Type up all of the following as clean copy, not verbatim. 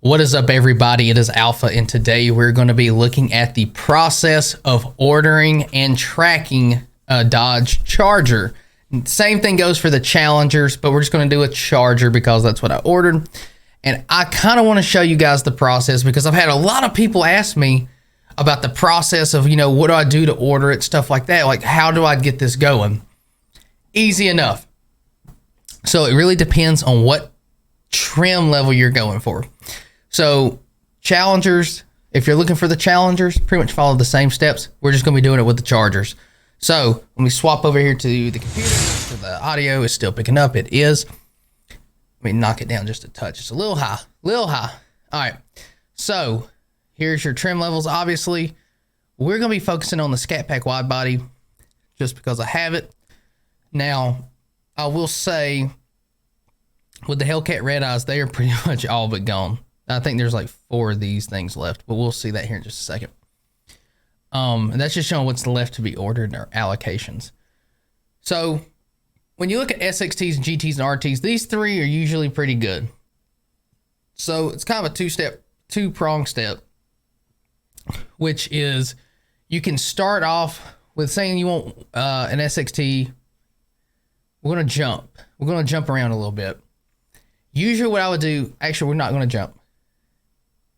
What is up, everybody? It is Alpha, and today we're going to be looking at the process of ordering and tracking a Dodge Charger. Same thing goes for the Challengers, but we're just going to do a Charger because that's what I ordered. And I kind of want to show you guys the process because I've had a lot of people ask me about the process of, what do I do to order it, stuff like that. Like, how do I get this going? Easy enough. So it really depends on what trim level you're going for. So Challengers, if you're looking for the Challengers, pretty much follow the same steps. We're just going to be doing it with the Chargers. So when we swap over here to the computer, so the audio is still picking up. It is. Let me knock it down just a touch. It's a little high, All right. So here's your trim levels. Obviously, we're going to be focusing on the Scat Pack Widebody just because I have it. Now, I will say with the Hellcat Red Eyes, they are pretty much all but gone. I think there's like 4 of these things left, but we'll see that here in just a second. And that's just showing what's left to be ordered in our allocations. So when you look at SXTs and GTs and RTs, these 3 are usually pretty good. So it's kind of a two-prong step, which is you can start off with saying you want an SXT. We're going to jump around a little bit. Usually what I would do, actually, we're not going to jump.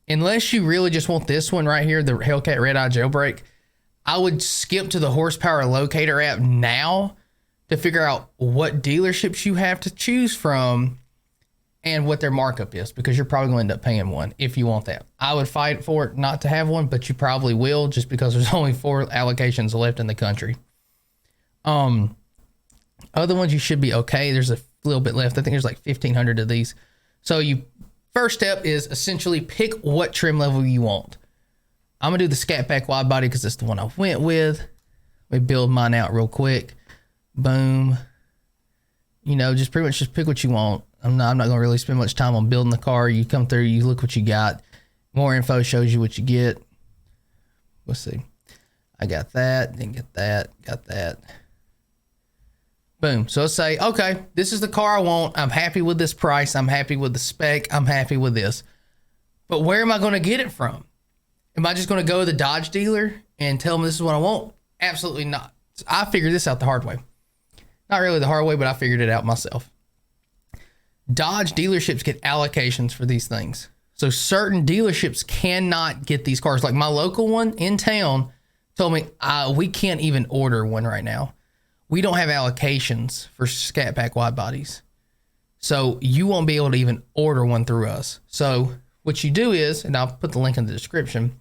Unless you really just want this one right here, the Hellcat Red Eye Jailbreak, I would skip to the horsepower locator app now to figure out what dealerships you have to choose from and what their markup is, because you're probably going to end up paying one if you want that. I would fight for it not to have one, but you probably will just because there's only 4 allocations left in the country. Other ones you should be okay. There's a little bit left. I think there's like 1,500 of these. So first step is essentially pick what trim level you want. I'm gonna do the Scat Pack Widebody because it's the one I went with. Let me build mine out real quick. Boom. Just pretty much just pick what you want. I'm not gonna really spend much time on building the car. You come through, you look what you got. More info shows you what you get. Let's see. I got that, didn't get that, got that. Boom. So let's say, okay, this is the car I want. I'm happy with this price. I'm happy with the spec. I'm happy with this. But where am I going to get it from? Am I just going to go to the Dodge dealer and tell them this is what I want? Absolutely not. So I figured this out the hard way. Not really the hard way, but I figured it out myself. Dodge dealerships get allocations for these things. So certain dealerships cannot get these cars. Like my local one in town told me, we can't even order one right now. We don't have allocations for Scat Pack Widebodies. So you won't be able to even order one through us. So what you do is, and I'll put the link in the description,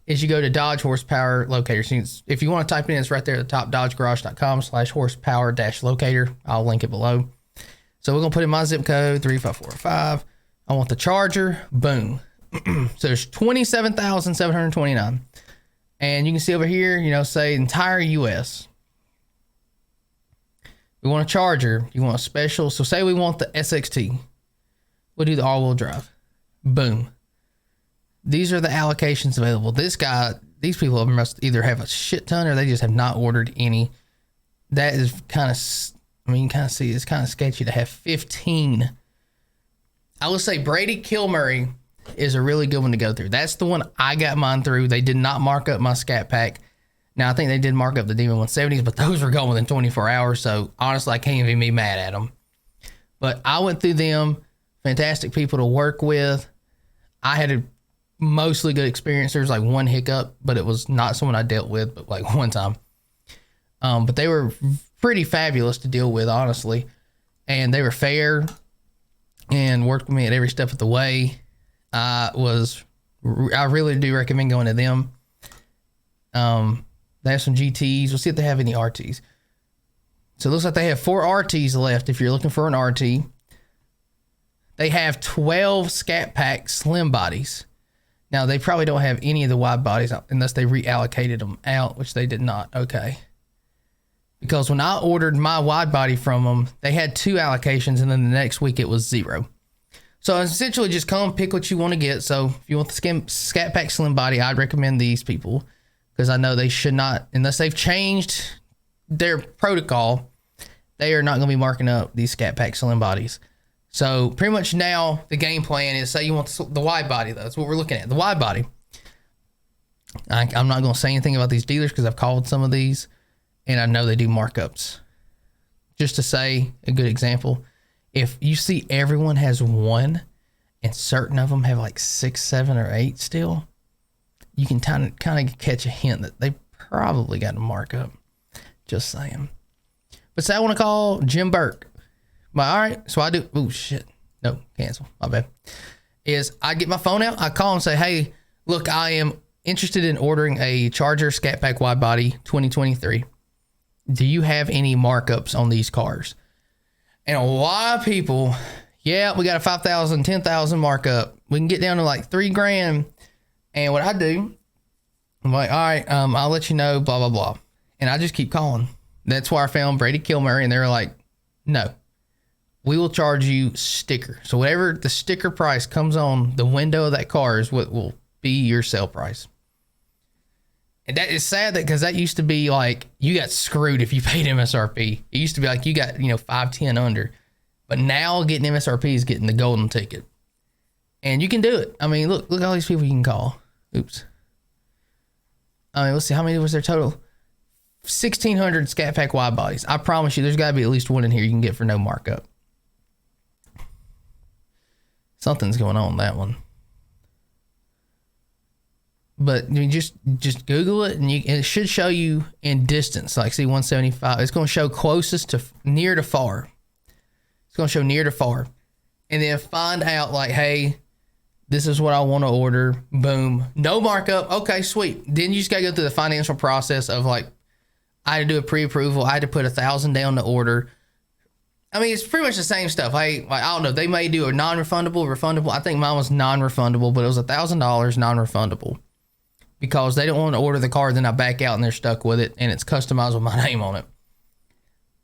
is you go to Dodge Horsepower Locator. So if you want to type it in, it's right there at the top, dodgegarage.com/horsepower-locator. I'll link it below. So we're going to put in my zip code, 35405. I want the Charger. Boom. So there's 27,729. And you can see over here, say entire U.S., we want a Charger. You want a special. So say we want the SXT. We'll do the all-wheel drive. Boom. These are the allocations available. These people must either have a shit ton or they just have not ordered any. That is kind of, you can kind of see it's kind of sketchy to have 15. I will say Brady Kilmurray is a really good one to go through. That's the one I got mine through. They did not mark up my Scat Pack. Now, I think they did mark up the Demon 170s, but those were gone within 24 hours, so honestly, I can't even be mad at them. But I went through them. Fantastic people to work with. I had a mostly good experience. There was like one hiccup, but it was not someone I dealt with, but like one time. But they were pretty fabulous to deal with, honestly. And they were fair and worked with me at every step of the way. I really do recommend going to them. They have some GTs. We'll see if they have any RTs. So it looks like they have 4 RTs left if you're looking for an RT. They have 12 Scat Pack Slim Bodies. Now, they probably don't have any of the wide bodies unless they reallocated them out, which they did not. Okay. Because when I ordered my wide body from them, they had 2 allocations, and then the next week it was 0. So essentially just come pick what you want to get. So if you want the Scat Pack Slim Body, I'd recommend these people. Because I know they should not, unless they've changed their protocol, they are not going to be marking up these Scat Pack Slim Bodies. So pretty much now the game plan is, say you want the wide body, though. That's what we're looking at, the wide body. I'm not going to say anything about these dealers because I've called some of these and I know they do markups. Just to say a good example, if you see everyone has one and certain of them have like 6, 7, or 8 still, you can kind of catch a hint that they probably got a markup. Just saying. But say I want to call Jim Burke. But all right, so I do. Oh shit! No, cancel. My bad. Is I get my phone out, I call and say, hey, look, I am interested in ordering a Charger Scat Pack Widebody 2023. Do you have any markups on these cars? And a lot of people, yeah, we got a 5,000, 10,000 markup. We can get down to like $3,000. And what I do, I'm like, all right, I'll let you know, blah, blah, blah. And I just keep calling. That's where I found Brady Kilmurray, and they were like, no, we will charge you sticker. So whatever the sticker price comes on the window of that car is what will be your sale price. And that is sad, that because that used to be like you got screwed if you paid MSRP. It used to be like you got 5, 10 under, but now getting MSRP is getting the golden ticket, and you can do it. I mean, look at all these people you can call. Oops. I mean, let's see, how many was there total? 1,600 Scat Pack wide bodies. I promise you, there's got to be at least one in here you can get for no markup. Something's going on with that one. But you just Google it, and it should show you in distance. Like, see, 175. It's going to show closest to near to far. It's going to show near to far. And then find out, like, hey, this is what I want to order. Boom. No markup. Okay, sweet. Then you just got to go through the financial process of, like, I had to do a pre-approval. I had to put $1,000 down to order. I mean, it's pretty much the same stuff. I don't know. They may do a non-refundable, refundable. I think mine was non-refundable, but it was $1,000 non-refundable. Because they don't want to order the car, then I back out and they're stuck with it, and it's customized with my name on it.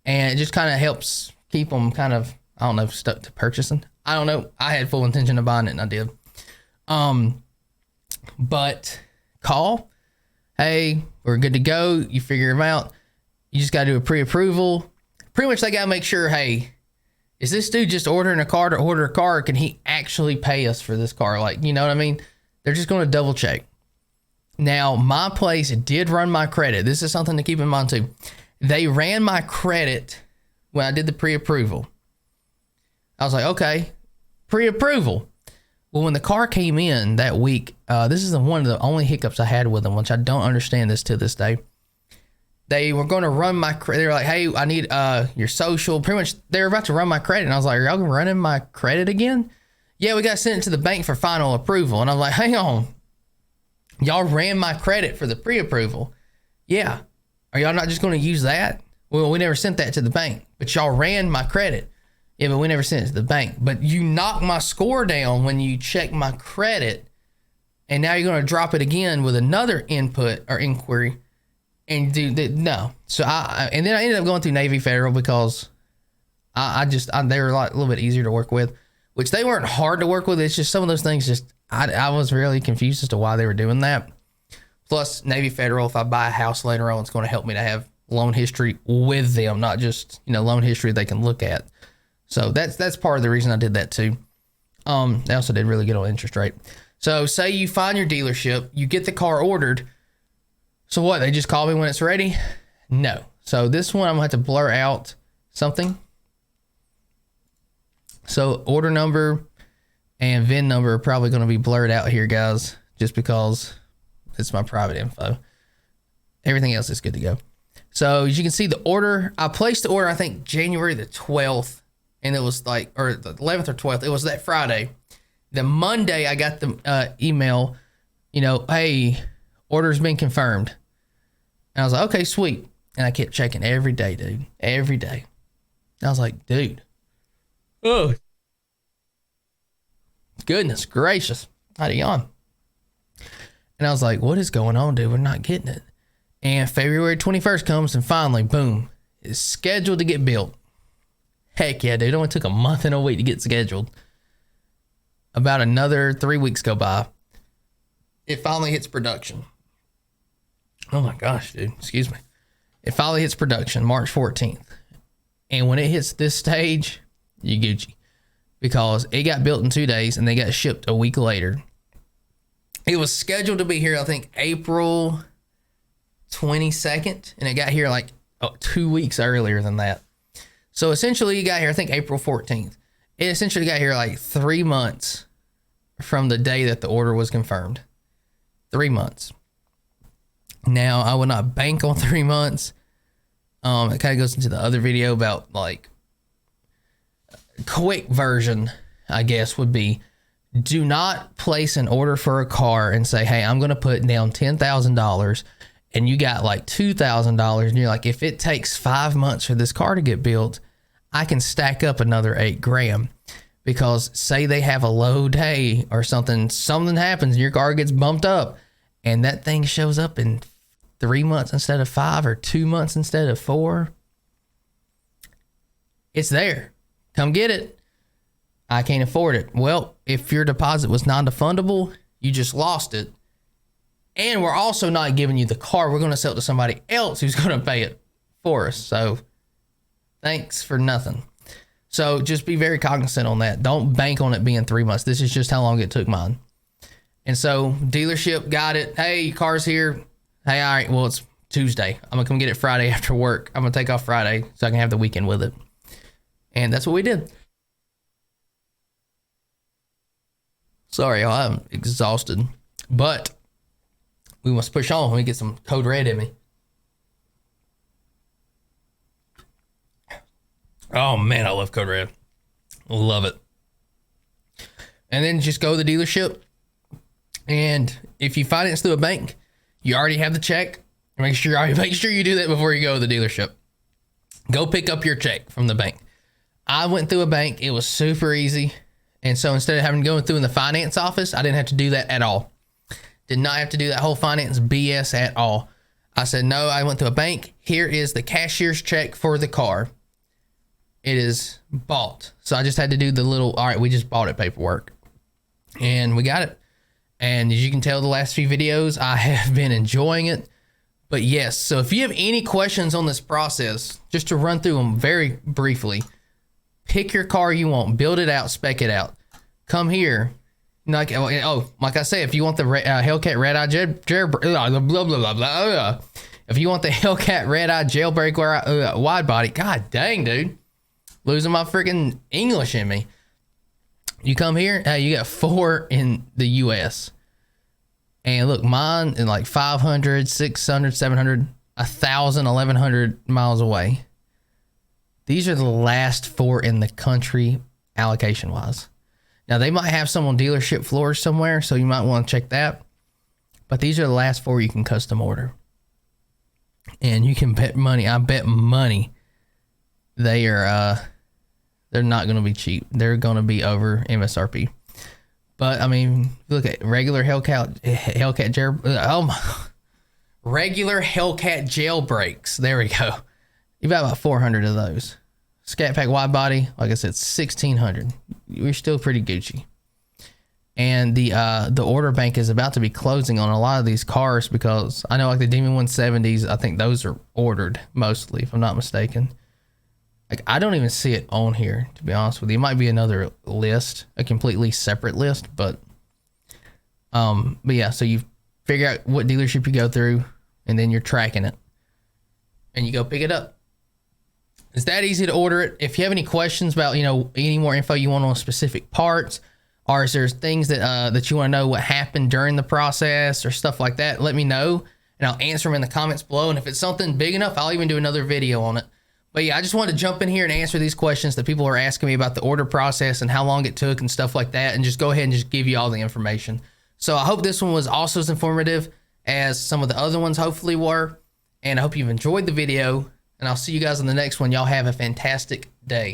And it just kind of helps keep them kind of, I don't know, stuck to purchasing. I don't know. I had full intention of buying it, and I did. But call. Hey, we're good to go. You figure them out. You just got to do a pre-approval. Pretty much they got to make sure, hey, is this dude just ordering a car to order a car? Or can he actually pay us for this car? Like, you know what I mean? They're just going to double check. Now, my place did run my credit. This is something to keep in mind too. They ran my credit when I did the pre-approval. I was like, okay, pre-approval. Well, when the car came in that week, this is one of the only hiccups I had with them, which I don't understand this to this day. They were going to run my credit. They were like, hey, I need your social. Pretty much, they were about to run my credit. And I was like, are y'all running my credit again? Yeah, we got to send it to the bank for final approval. And I'm like, hang on. Y'all ran my credit for the pre-approval. Yeah. Are y'all not just going to use that? Well, we never sent that to the bank, but y'all ran my credit. Yeah, but we never sent it to the bank. But you knocked my score down when you checked my credit, and now you're going to drop it again with another input or inquiry. And no. So and then I ended up going through Navy Federal because they were a little bit easier to work with, which they weren't hard to work with. It's just some of those things I was really confused as to why they were doing that. Plus, Navy Federal, if I buy a house later on, it's going to help me to have loan history with them, not just, loan history they can look at. So that's part of the reason I did that too. They also did really good on interest rate. So say you find your dealership, you get the car ordered. So what? They just call me when it's ready? No. So this one, I'm going to have to blur out something. So order number and VIN number are probably going to be blurred out here, guys, just because it's my private info. Everything else is good to go. So as you can see, the order, I placed the order, I think January the 12th, and it was like, or the 11th or 12th, it was that Friday. The Monday, I got the email, hey, order's been confirmed. And I was like, okay, sweet. And I kept checking every day, dude, every day. And I was like, dude, oh, goodness gracious, I had a yawn. And I was like, what is going on, dude? We're not getting it. And February 21st comes, and finally, boom, it's scheduled to get built. Heck yeah, dude. It only took a month and a week to get scheduled. About another 3 weeks go by. It finally hits production. Oh my gosh, dude. Excuse me. It finally hits production March 14th. And when it hits this stage, you Gucci. because it got built in 2 days and they got shipped a week later. It was scheduled to be here, I think, April 22nd, and it got here like 2 weeks earlier than that. So essentially, it got here, I think, April 14th. It essentially got here like 3 months from the day that the order was confirmed. 3 months. Now, I would not bank on 3 months. It kind of goes into the other video about, like, quick version, I guess, would be, do not place an order for a car and say, hey, I'm going to put down $10,000 and you got like $2,000 and you're like, if it takes 5 months for this car to get built, I can stack up another $8,000. Because say they have a low day or something happens and your car gets bumped up and that thing shows up in 3 months instead of 5 or 2 months instead of 4. It's there. Come get it. I can't afford it. Well, if your deposit was non-refundable, you just lost it. And we're also not giving you the car. We're going to sell it to somebody else who's going to pay it for us. So thanks for nothing. So just be very cognizant on that. Don't bank on it being 3 months. This is just how long it took mine. And so dealership got it. Hey, your car's here. Hey, all right. Well, it's Tuesday. I'm going to come get it Friday after work. I'm going to take off Friday so I can have the weekend with it. And that's what we did. Sorry, y'all. I'm exhausted. But we must push on. Let me get some Code Red in me. Oh, man, I love Code Red. Love it. And then just go to the dealership. And if you finance through a bank, you already have the check. Make sure you do that before you go to the dealership. Go pick up your check from the bank. I went through a bank. It was super easy. And so instead of having to go through in the finance office, I didn't have to do that at all. Did not have to do that whole finance BS at all. I said, no, I went to a bank. Here is the cashier's check for the car. It is bought. So I just had to do the little, all right, we just bought it paperwork. And we got it. And as you can tell the last few videos, I have been enjoying it. But yes, so if you have any questions on this process, just to run through them very briefly, pick your car you want, build it out, spec it out. Come here. Like I said, if you want the Hellcat Red-Eye if you want the Hellcat Red-Eye Jailbreak Widebody, god dang, dude. Losing my freaking English in me. You come here, you got 4 in the US. And look, mine in like 500, 600, 700, 1,000, 1,100 miles away. These are the last 4 in the country allocation wise. Now they might have some on dealership floors somewhere, so you might want to check that. But these are the last 4 you can custom order. And you can bet money. I bet money they are they're not going to be cheap. They're going to be over MSRP. But I mean, look at regular Hellcat regular Hellcat jailbreaks. There we go. You've got about 400 of those. Scat Pack Widebody, like I said, 1,600. We're still pretty Gucci. And the order bank is about to be closing on a lot of these cars because I know like the Demon 170s, I think those are ordered mostly, if I'm not mistaken. Like I don't even see it on here, to be honest with you. It might be another list, a completely separate list, but yeah, so you figure out what dealership you go through and then you're tracking it and you go pick it up. It's that easy to order it. If you have any questions about, any more info you want on specific parts, or is there things that you want to know what happened during the process or stuff like that, let me know and I'll answer them in the comments below. And if it's something big enough, I'll even do another video on it. But yeah, I just wanted to jump in here and answer these questions that people are asking me about the order process and how long it took and stuff like that, and just go ahead and just give you all the information. So I hope this one was also as informative as some of the other ones hopefully were. And I hope you've enjoyed the video, and I'll see you guys on the next one. Y'all have a fantastic day.